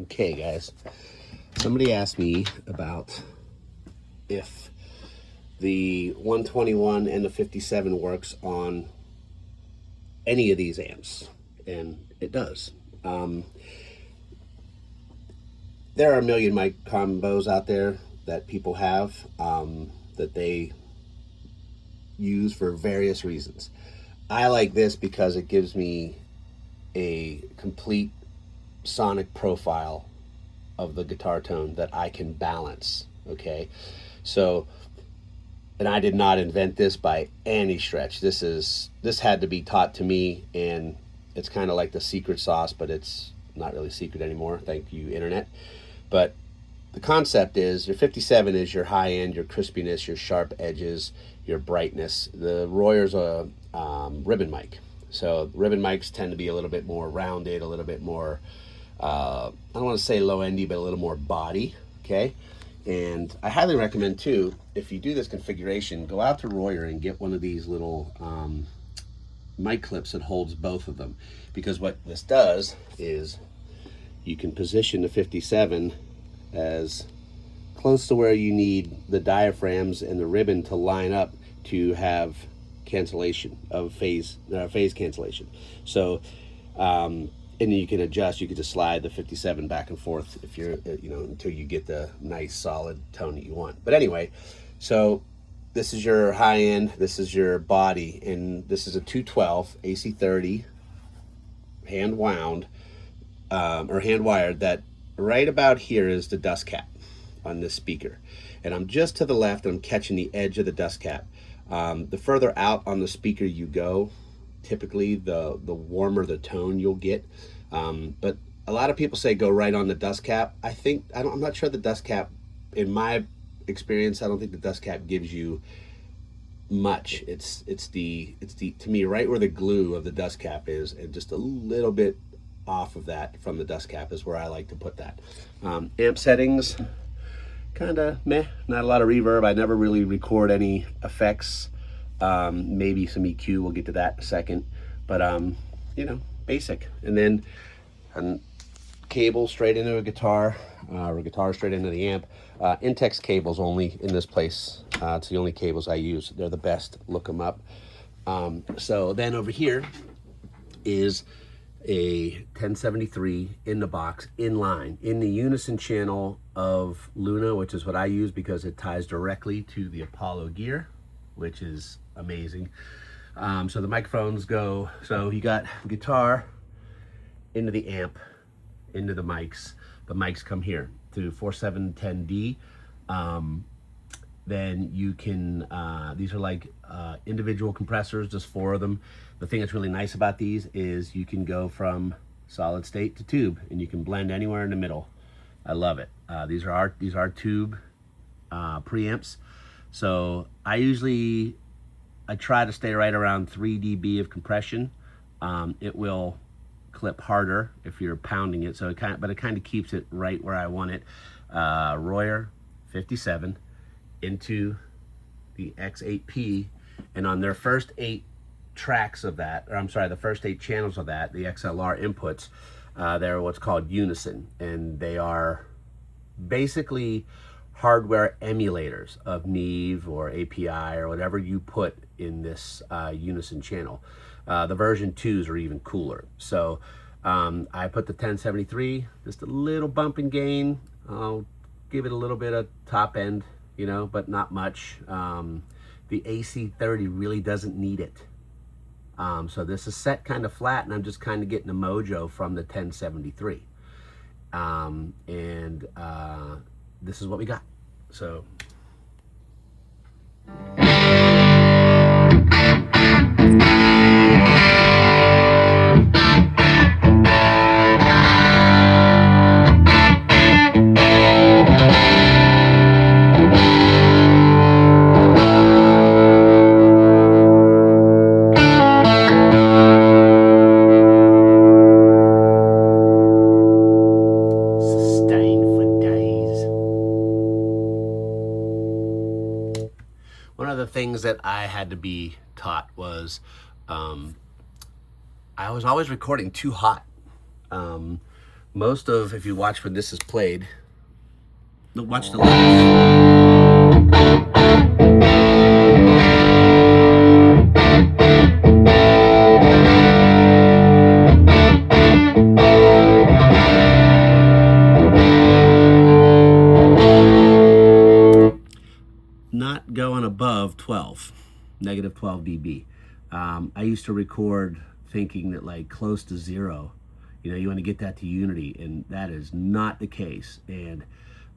Okay, guys. Somebody asked me about if the 121 and the 57 works on any of these amps, and it does. There are a million mic combos out there that people have that they use for various reasons. I like this because it gives me a complete sonic profile of the guitar tone that I can balance. Okay, so, and I did not invent this by any stretch. This had to be taught to me, and it's kind of like the secret sauce, but it's not really secret anymore. Thank you, internet. But the concept is your 57 is your high end, your crispiness, your sharp edges, your brightness. The Royer's a ribbon mic. So ribbon mics tend to be a little bit more rounded, a little bit more, I don't want to say low endy, but a little more body. Okay. And I highly recommend too, if you do this configuration, go out to Royer and get one of these little mic clips that holds both of them. Because what this does is you can position the 57 as close to where you need the diaphragms and the ribbon to line up to have cancellation of phase cancellation. So and you can adjust, you can just slide the 57 back and forth if you're until you get the nice solid tone that you want. But anyway, so this is your high end, this is your body, and this is a 212 AC30 hand wound or hand wired. That right about here is the dust cap on this speaker, and I'm just to the left, I'm catching the edge of the dust cap. The further out on the speaker you go, typically the warmer the tone you'll get. But a lot of people say go right on the dust cap. I'm not sure the dust cap, in my experience, I don't think the dust cap gives you much. It's the to me right where the glue of the dust cap is, and just a little bit off of that from the dust cap is where I like to put that. Amp settings, kind of meh, not a lot of reverb. I never really record any effects. Maybe some EQ, we'll get to that in a second, but basic. And then a cable straight into a guitar, or guitar straight into the amp. Intex cables only in this place. It's the only cables I use. They're the best, look them up. So then over here is a 1073 in the box, in line, in the unison channel of Luna, which is what I use because it ties directly to the Apollo gear, which is amazing. So the microphones go, so you got guitar into the amp, into the mics. The mics come here to 4710D. Then you can, these are like individual compressors, just 4 of them. The thing that's really nice about these is you can go from solid state to tube, and you can blend anywhere in the middle. I love it. These are tube preamps. So I try to stay right around 3 dB of compression. It will clip harder if you're pounding it, so it kind of keeps it right where I want it. Royer 57 into the X8P, and on their first 8 tracks of that, or I'm sorry, the first 8 channels of that, the XLR inputs, they're what's called unison, and they are basically hardware emulators of Neve or API or whatever you put in this unison channel. The version 2s are even cooler. So I put the 1073, just a little bump in gain. I'll give it a little bit of top end, but not much. The AC30 really doesn't need it. So this is set kind of flat, and I'm just kind of getting the mojo from the 1073. This is what we got. So one of the things that I had to be taught was I was always recording too hot. most of, if you watch when this is played, watch the levels. Not going above 12, negative 12 dB. I used to record thinking that like close to zero, you know, you want to get that to unity, and that is not the case. And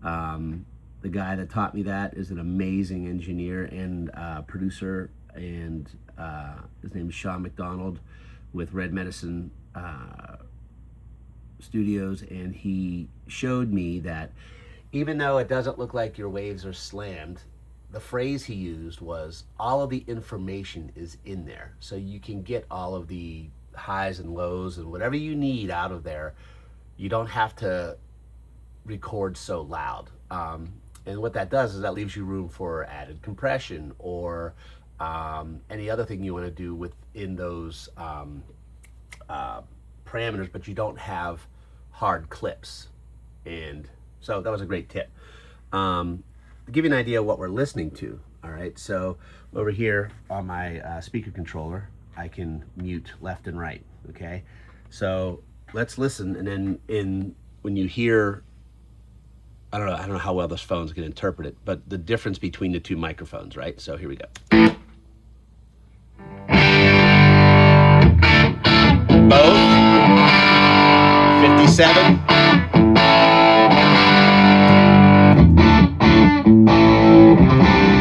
the guy that taught me that is an amazing engineer and producer, and his name is Sean McDonald with Red Medicine Studios, and he showed me that even though it doesn't look like your waves are slammed, the phrase he used was all of the information is in there. So you can get all of the highs and lows and whatever you need out of there. You don't have to record so loud. And what that does is that leaves you room for added compression or any other thing you want to do within those parameters, but you don't have hard clips. And so that was a great tip. To give you an idea of what we're listening to, all right, so over here on my speaker controller, I can mute left and right, okay? So let's listen, and then when you hear, I don't know how well this phone's gonna interpret it, but the difference between the two microphones, right? So here we go. Both 57.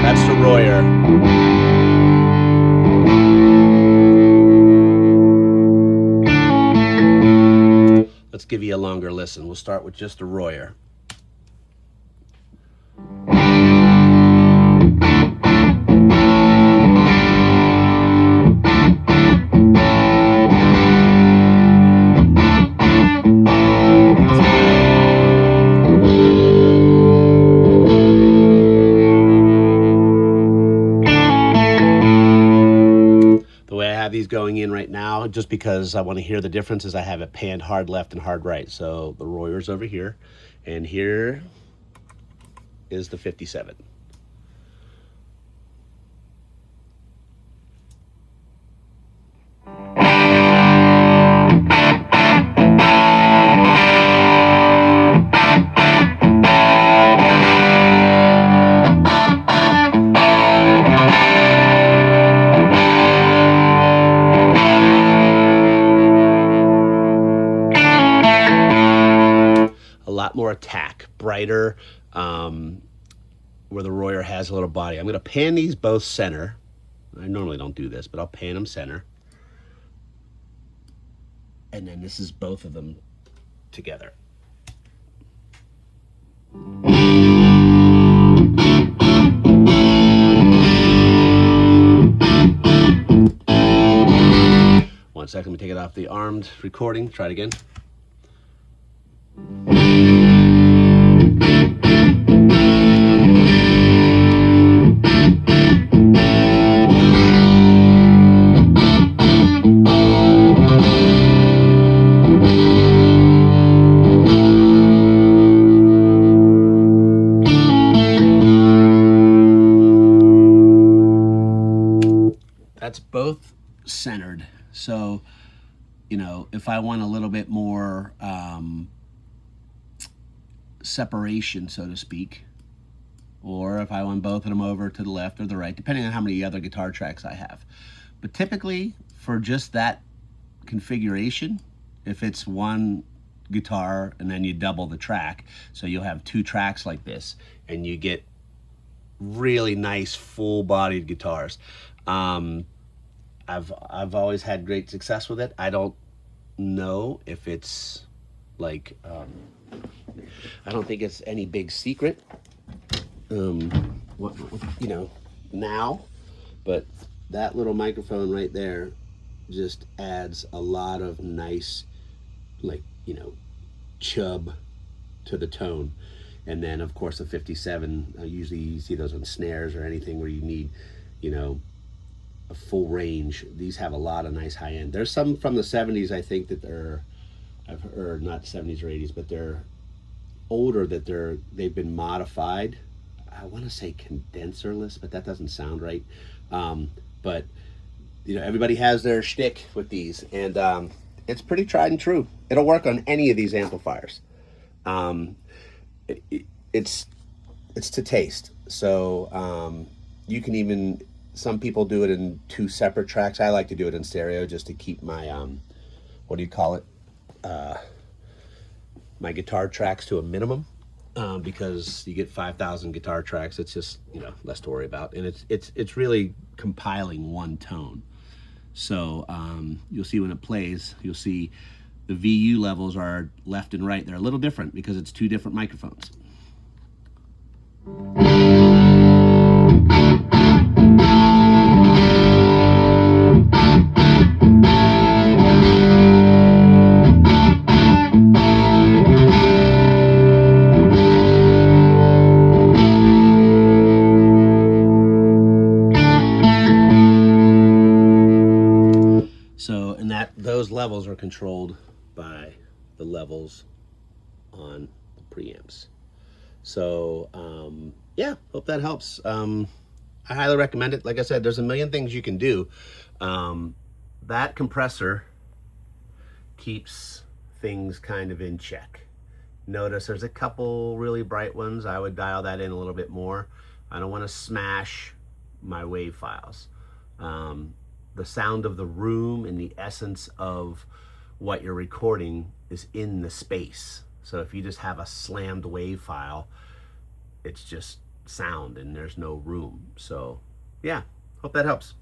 That's the Royer. Let's give you a longer listen. We'll start with just the Royer. These going in right now, just because I want to hear the differences, I have it panned hard left and hard right. So the Royer's over here, and here is the 57. More attack, brighter, where the Royer has a little body. I'm going to pan these both center. I normally don't do this, but I'll pan them center. And then this is both of them together. One second, let me take it off the armed recording. Try it again. That's both centered. So, you know, if I want a little bit more separation, so to speak, or if I want both of them over to the left or the right, depending on how many other guitar tracks I have. But typically, for just that configuration, if it's one guitar and then you double the track, so you'll have two tracks like this, and you get really nice full-bodied guitars. I've always had great success with it. I don't know if it's like I don't think it's any big secret. You know, now, but that little microphone right there just adds a lot of nice, like, you know, chub to the tone. And then of course the 57, usually you see those on snares or anything where you need, you know, a full range. These have a lot of nice high end. There's some from the 70s, I think, that are I've heard, not 70s or 80s, but they're older, that they've been modified. I want to say condenserless, but that doesn't sound right. But you know, everybody has their shtick with these, and it's pretty tried and true. It'll work on any of these amplifiers. Um, it, it's it's to taste. So you can even, some people do it in two separate tracks. I like to do it in stereo just to keep my what do you call it? My guitar tracks to a minimum. Because you get 5,000 guitar tracks, it's just, you know, less to worry about, and it's really compiling one tone. So you'll see when it plays, you'll see the VU levels are left and right. They're a little different because it's two different microphones. So, and that those levels are controlled by the levels on the preamps. So, yeah, hope that helps. I highly recommend it. Like I said, there's a million things you can do. That compressor keeps things kind of in check. Notice there's a couple really bright ones. I would dial that in a little bit more. I don't want to smash my wave files. The sound of the room and the essence of what you're recording is in the space. So if you just have a slammed wave file, it's just sound and there's no room. So yeah, hope that helps.